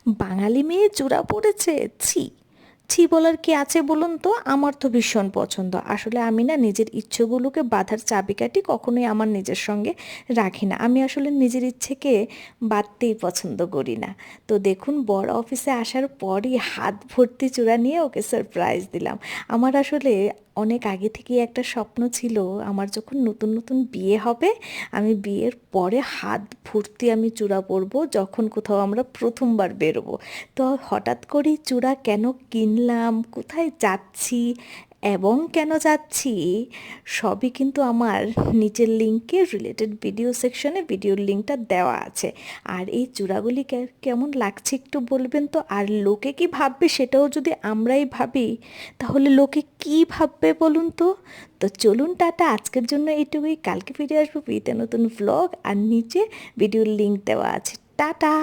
বাঙালি মেয়ে চূড়া পড়েছে, ছি। ছি বলার কি আছে বলুন তো? আমার তো ভীষণ পছন্দ। আসলে আমি না নিজের ইচ্ছেগুলোকে বাঁধার চাবিকাঠি কখনোই আমার নিজের সঙ্গে রাখি না। আমি আসলে নিজের ইচ্ছেকে বাঁধতেই পছন্দ করি না। তো দেখুন, বড় অফিসে আসার পরই হাত ভর্তি চূড়া নিয়ে ওকে সারপ্রাইজ দিলাম। আমার আসলে অনেক আগে থেকেই একটা স্বপ্ন ছিল, আমার যখন নতুন নতুন বিয়ে হবে, আমি বিয়ের পরে হাত ভর্তি আমি চূড়া পরবো যখন কোথাও আমরা প্রথমবার বেরোবো। তো হঠাৎ করেই চূড়া কেন কিনলাম, কোথায় যাচ্ছি এবং কেন যাচ্ছি, সবই কিন্তু আমার নিচের লিঙ্কে রিলেটেড ভিডিও সেকশনে ভিডিওর লিঙ্কটা দেওয়া আছে। আর এই চূড়াগুলি কেমন লাগছে একটু বলবেন তো? আর লোকে কি ভাববে সেটাও যদি আমরাই ভাবি, তাহলে লোকে কি ভাববে বলুন তো? তো চলুন, টাটা, আজকের জন্য এইটুকুই। কালকে ফিরে আসবো উইথ নতুন ভ্লগ, আর নিচে ভিডিওর লিঙ্ক দেওয়া আছে। টাটা।